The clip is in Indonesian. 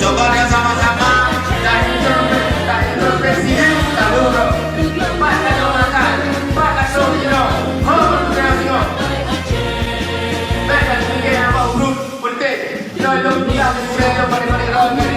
coba lihat sama-sama. Tak intervensi, tak lupa. Pak kasih makan, Pak kasih minum. Home kita tengok. Baik dan tinggi apa urut penting. Kita hidup dia, kita pada